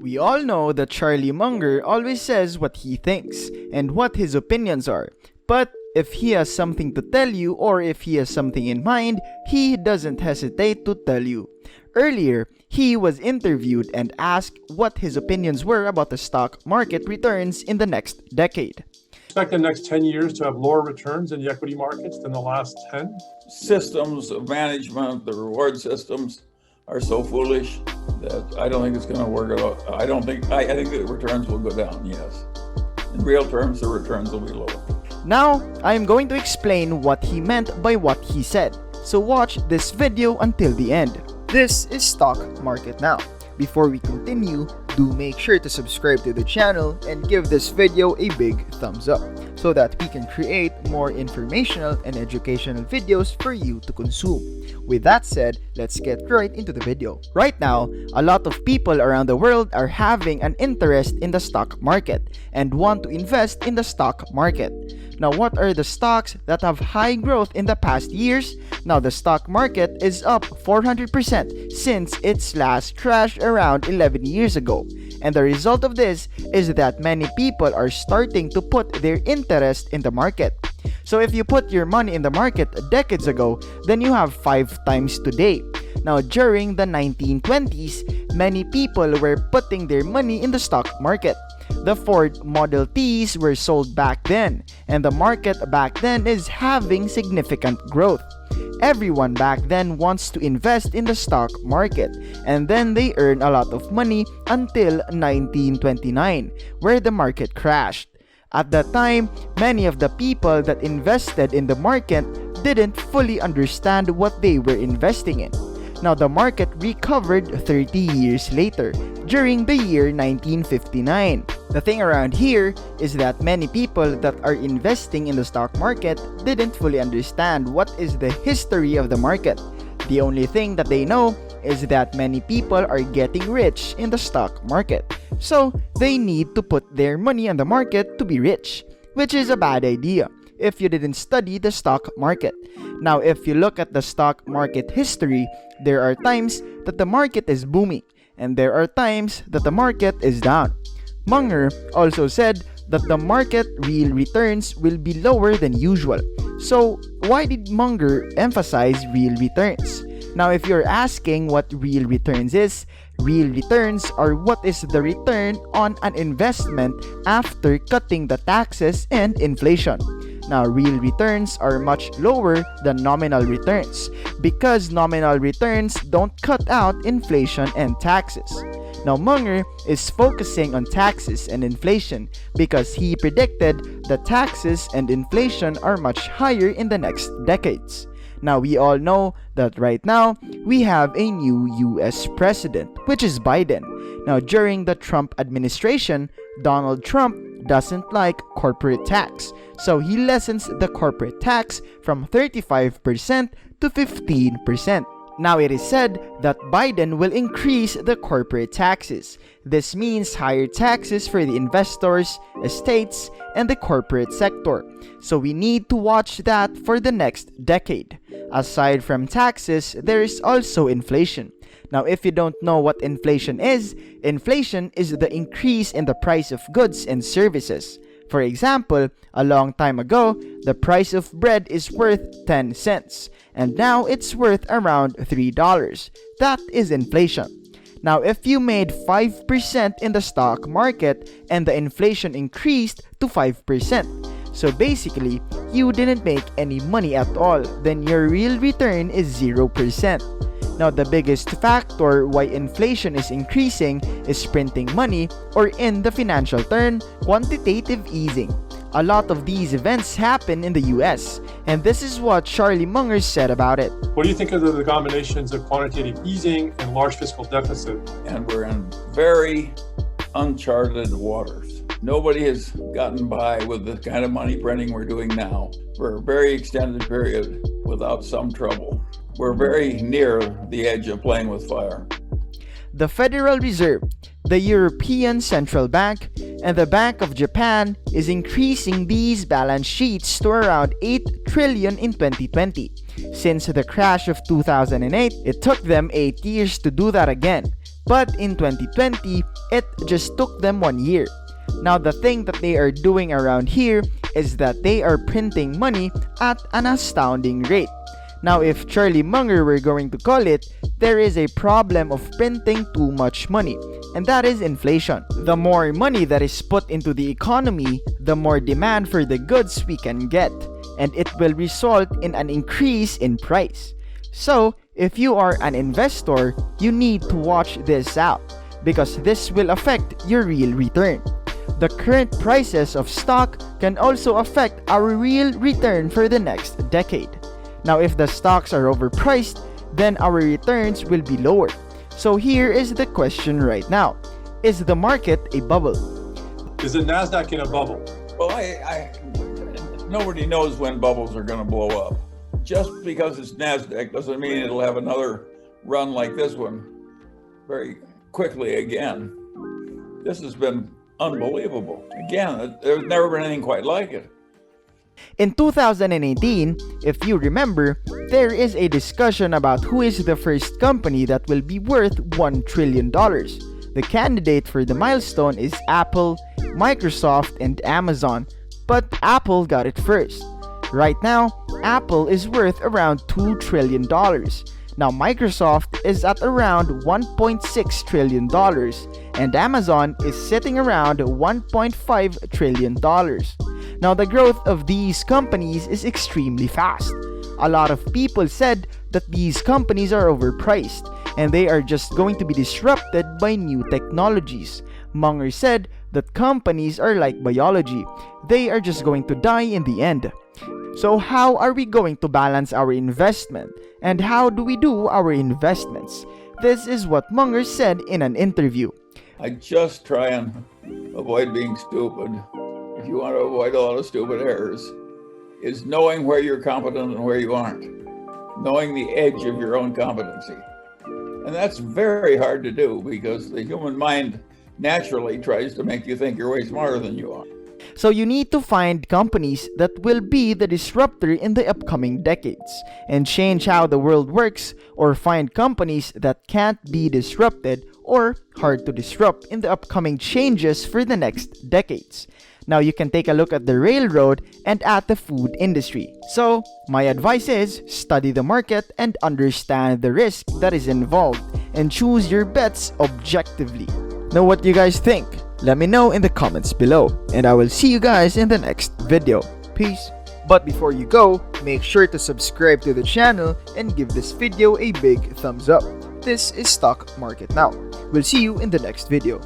We all know that Charlie Munger always says what he thinks and what his opinions are. But if he has something to tell you or if he has something in mind, he doesn't hesitate to tell you. Earlier, he was interviewed and asked what his opinions were about the stock market returns in the next decade. Expect the next 10 years to have lower returns in the equity markets than the last 10? Systems of management, the reward systems are so foolish that I don't think it's going to work out. I think the returns will go down, yes. In real terms, the returns will be lower. Now, I am going to explain what he meant by what he said. So watch this video until the end. This is Stock Market Now. Before we continue, do make sure to subscribe to the channel and give this video a big thumbs up so that we can create more informational and educational videos for you to consume. With that said, let's get right into the video. Right now, a lot of people around the world are having an interest in the stock market and want to invest in the stock market. Now, what are the stocks that have high growth in the past years? Now, the stock market is up 400% since its last crash around 11 years ago. And the result of this is that many people are starting to put their interest in the market. So if you put your money in the market decades ago, then you have 5 times today. Now, during the 1920s, many people were putting their money in the stock market. The Ford Model Ts were sold back then, and the market back then is having significant growth. Everyone back then wants to invest in the stock market, and then they earn a lot of money until 1929, where the market crashed. At that time, many of the people that invested in the market didn't fully understand what they were investing in. Now, the market recovered 30 years later, during the year 1959. The thing around here is that many people that are investing in the stock market didn't fully understand what is the history of the market. The only thing that they know is that many people are getting rich in the stock market. So, they need to put their money on the market to be rich, which is a bad idea if you didn't study the stock market. Now, if you look at the stock market history, there are times that the market is booming and there are times that the market is down. Monger also said that the market real returns will be lower than usual. So, why did Monger emphasize real returns? Now, if you're asking what real returns is, real returns are what is the return on an investment after cutting the taxes and inflation. Now, real returns are much lower than nominal returns because nominal returns don't cut out inflation and taxes. Now, Monger is focusing on taxes and inflation because he predicted that taxes and inflation are much higher in the next decades. Now, we all know that right now, we have a new US president, which is Biden. Now, during the Trump administration, Donald Trump doesn't like corporate tax, so he lessens the corporate tax from 35% to 15%. Now, it is said that Biden will increase the corporate taxes. This means higher taxes for the investors, estates, and the corporate sector. So we need to watch that for the next decade. Aside from taxes, there is also inflation. Now, if you don't know what inflation is the increase in the price of goods and services. For example, a long time ago, the price of bread is worth 10 cents, and now it's worth around $3. That is inflation. Now, if you made 5% in the stock market and the inflation increased to 5%, so basically, you didn't make any money at all, then your real return is 0%. Now, the biggest factor why inflation is increasing is printing money, or in the financial term, quantitative easing. A lot of these events happen in the US, and this is what Charlie Munger said about it. What do you think of the combinations of quantitative easing and large fiscal deficit? And we're in very uncharted waters. Nobody has gotten by with the kind of money printing we're doing now for a very extended period without some trouble. We're very near the edge of playing with fire. The Federal Reserve, the European Central Bank, and the Bank of Japan is increasing these balance sheets to around 8 trillion in 2020. Since the crash of 2008, it took them 8 years to do that again. But in 2020, it just took them 1 year. Now the thing that they are doing around here is that they are printing money at an astounding rate. Now if Charlie Munger were going to call it, there is a problem of printing too much money, and that is inflation. The more money that is put into the economy, the more demand for the goods we can get, and it will result in an increase in price. So if you are an investor, you need to watch this out, because this will affect your real return. The current prices of stock can also affect our real return for the next decade. Now if the stocks are overpriced, then our returns will be lower. So here is the question right now. Is the market a bubble? Is the NASDAQ in a bubble? Well, nobody knows when bubbles are going to blow up. Just because it's NASDAQ doesn't mean it'll have another run like this one very quickly again. This has been unbelievable. Again, there's never been anything quite like it. In 2018, if you remember, there is a discussion about who is the first company that will be worth $1 trillion. The candidate for the milestone is Apple, Microsoft, and Amazon, but Apple got it first. Right now, Apple is worth around $2 trillion. Now Microsoft is at around $1.6 trillion, and Amazon is sitting around $1.5 trillion. Now the growth of these companies is extremely fast. A lot of people said that these companies are overpriced and they are just going to be disrupted by new technologies. Monger said that companies are like biology. They are just going to die in the end. So how are we going to balance our investment? And how do we do our investments? This is what Monger said in an interview. I just try and avoid being stupid. If you want to avoid a lot of stupid errors, is knowing where you're competent and where you aren't. Knowing the edge of your own competency. And that's very hard to do because the human mind naturally tries to make you think you're way smarter than you are. So you need to find companies that will be the disruptor in the upcoming decades and change how the world works, or find companies that can't be disrupted or hard to disrupt in the upcoming changes for the next decades. Now you can take a look at the railroad and at the food industry. So my advice is study the market and understand the risk that is involved and choose your bets objectively. Now what do you guys think? Let me know in the comments below, and I will see you guys in the next video. Peace. But before you go, make sure to subscribe to the channel and give this video a big thumbs up. This is Stock Market Now. We'll see you in the next video.